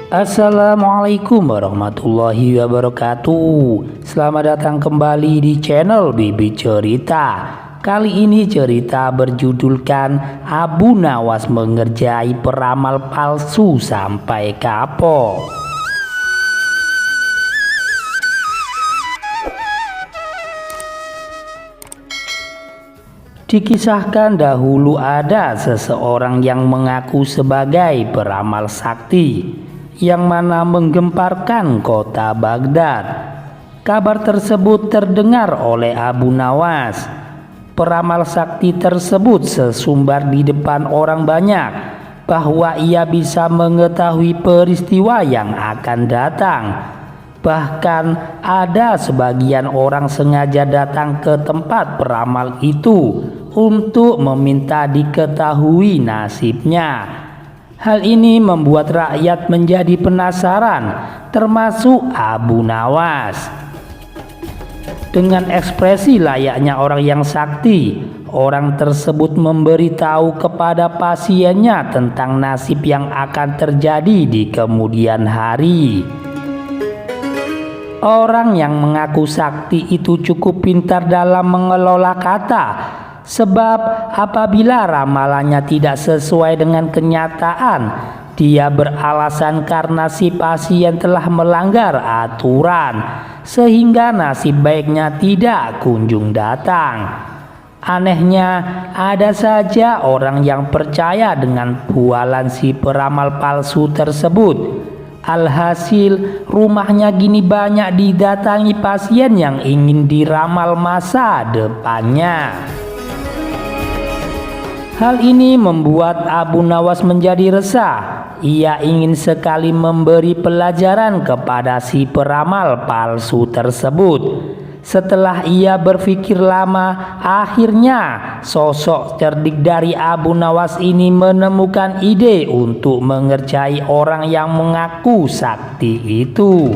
Assalamualaikum warahmatullahi wabarakatuh. Selamat datang kembali di channel Bibi Cerita. Kali ini cerita berjudulkan Abu Nawas mengerjai peramal palsu sampai kapok. Dikisahkan dahulu ada seseorang yang mengaku sebagai peramal sakti yang mana menggemparkan kota Baghdad. Kabar tersebut terdengar oleh Abu Nawas. Peramal sakti tersebut sesumbar di depan orang banyak bahwa ia bisa mengetahui peristiwa yang akan datang. Bahkan ada sebagian orang sengaja datang ke tempat peramal itu untuk meminta diketahui nasibnya. Hal ini membuat rakyat menjadi penasaran, termasuk Abu Nawas. Dengan ekspresi layaknya orang yang sakti, orang tersebut memberitahu kepada pasiennya tentang nasib yang akan terjadi di kemudian hari. Orang yang mengaku sakti itu cukup pintar dalam mengelola kata, sebab apabila ramalannya tidak sesuai dengan kenyataan, dia beralasan karena si pasien telah melanggar aturan, sehingga nasib baiknya tidak kunjung datang. Anehnya, ada saja orang yang percaya dengan bualan si peramal palsu tersebut. Alhasil, rumahnya gini banyak didatangi pasien yang ingin diramal masa depannya. Hal ini membuat Abu Nawas menjadi resah. Ia ingin sekali memberi pelajaran kepada si peramal palsu tersebut. Setelah ia berpikir lama, akhirnya sosok cerdik dari Abu Nawas ini menemukan ide untuk mengerjai orang yang mengaku sakti itu.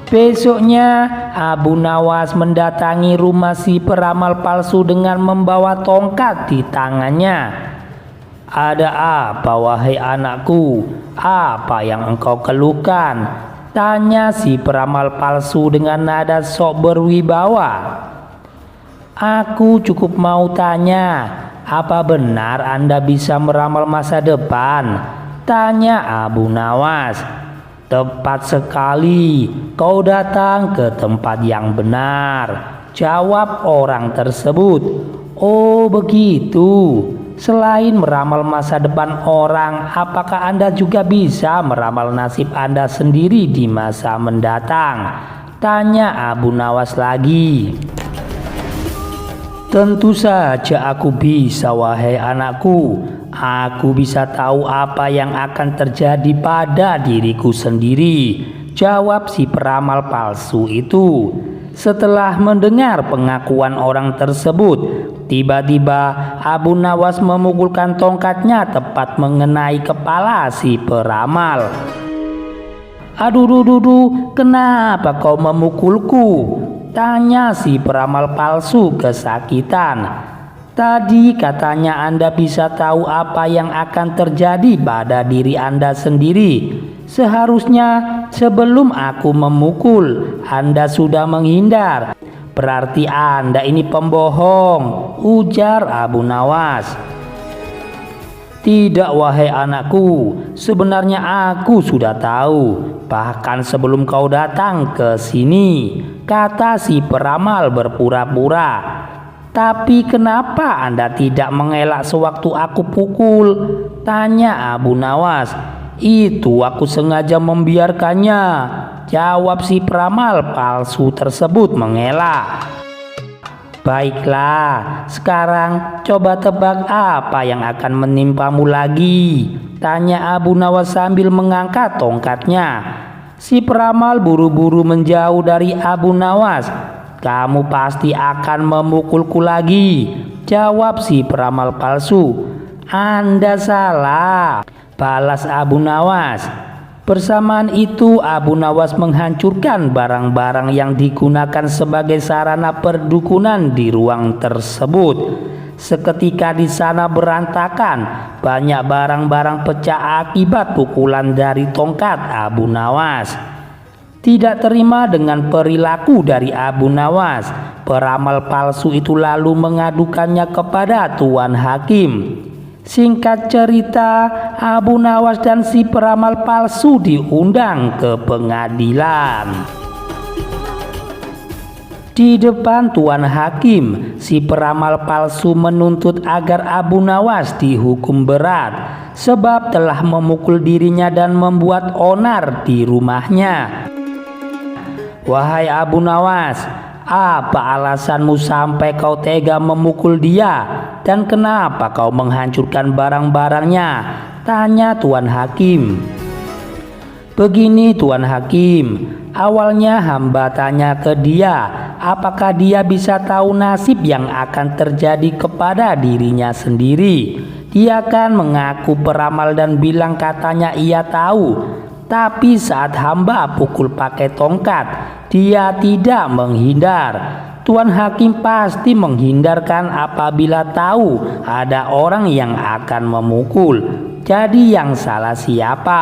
Besoknya Abu Nawas mendatangi rumah si peramal palsu dengan membawa tongkat di tangannya. "Ada apa wahai anakku? Apa yang engkau keluhkan?" tanya si peramal palsu dengan nada sok berwibawa. "Aku cukup mau tanya, apa benar Anda bisa meramal masa depan?" tanya Abu Nawas. "Tepat sekali, kau datang ke tempat yang benar," jawab orang tersebut. "Oh begitu. Selain meramal masa depan orang, apakah Anda juga bisa meramal nasib Anda sendiri di masa mendatang?" tanya Abu Nawas lagi. "Tentu saja aku bisa wahai anakku. Aku bisa tahu apa yang akan terjadi pada diriku sendiri," jawab si peramal palsu itu. Setelah mendengar pengakuan orang tersebut, tiba-tiba Abu Nawas memukulkan tongkatnya tepat mengenai kepala si peramal. "Aduh, kenapa kau memukulku?" tanya si peramal palsu kesakitan. "Tadi katanya Anda bisa tahu apa yang akan terjadi pada diri Anda sendiri. Seharusnya sebelum aku memukul, Anda sudah menghindar. Berarti Anda ini pembohong," ujar Abu Nawas. "Tidak wahai anakku, sebenarnya aku sudah tahu, bahkan sebelum kau datang ke sini," kata si peramal berpura-pura. "Tapi kenapa Anda tidak mengelak sewaktu aku pukul?" tanya Abu Nawas. "Itu aku sengaja membiarkannya," jawab si peramal palsu tersebut mengelak. "Baiklah, sekarang coba tebak apa yang akan menimpamu lagi," tanya Abu Nawas sambil mengangkat tongkatnya. Si peramal buru-buru menjauh dari Abu Nawas. "Kamu pasti akan memukulku lagi," jawab si peramal palsu. "Anda salah," balas Abu Nawas. Bersamaan itu Abu Nawas menghancurkan barang-barang yang digunakan sebagai sarana perdukunan di ruang tersebut. Seketika di sana berantakan, banyak barang-barang pecah akibat pukulan dari tongkat Abu Nawas. Tidak terima dengan perilaku dari Abu Nawas, peramal palsu itu lalu mengadukannya kepada Tuan Hakim. Singkat cerita, Abu Nawas dan si peramal palsu diundang ke pengadilan. Di depan Tuan Hakim, si peramal palsu menuntut agar Abu Nawas dihukum berat sebab telah memukul dirinya dan membuat onar di rumahnya. Wahai Abu Nawas, apa alasanmu sampai kau tega memukul dia? Dan kenapa kau menghancurkan barang-barangnya? Tanya Tuan Hakim. Begini Tuan Hakim, awalnya hamba tanya ke dia, apakah dia bisa tahu nasib yang akan terjadi kepada dirinya sendiri. Dia kan mengaku peramal dan bilang katanya ia tahu. Tapi saat hamba pukul pakai tongkat, dia tidak menghindar. Tuan Hakim pasti menghindarkan apabila tahu ada orang yang akan memukul. Jadi yang salah siapa?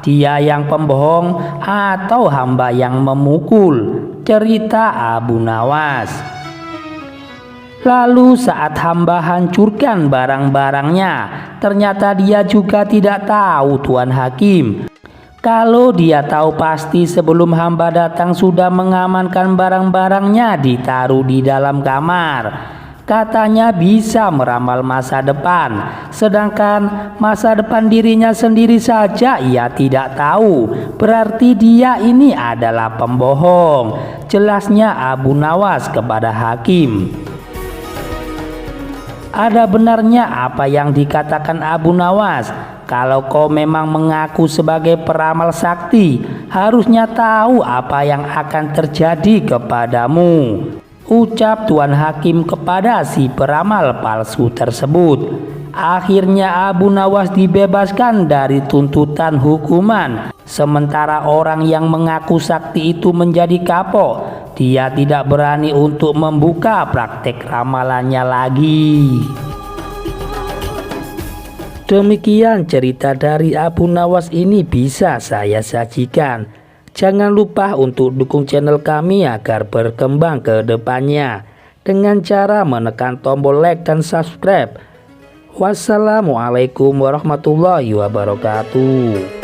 Dia yang pembohong atau hamba yang memukul? Cerita Abu Nawas. Lalu saat hamba hancurkan barang-barangnya, ternyata dia juga tidak tahu Tuan Hakim. Kalau dia tahu pasti sebelum hamba datang sudah mengamankan barang-barangnya ditaruh di dalam kamar. Katanya bisa meramal masa depan, sedangkan masa depan dirinya sendiri saja ia tidak tahu. Berarti dia ini adalah pembohong. Jelasnya Abu Nawas kepada Hakim. Ada benarnya apa yang dikatakan Abu Nawas. Kalau kau memang mengaku sebagai peramal sakti, harusnya tahu apa yang akan terjadi kepadamu, ucap Tuan Hakim kepada si peramal palsu tersebut. Akhirnya Abu Nawas dibebaskan dari tuntutan hukuman. Sementara orang yang mengaku sakti itu menjadi kapok. Dia tidak berani untuk membuka praktek ramalannya lagi. Demikian cerita dari Abu Nawas ini bisa saya sajikan. Jangan lupa untuk dukung channel kami agar berkembang ke depannya dengan cara menekan tombol like dan subscribe. Wassalamualaikum warahmatullahi wabarakatuh.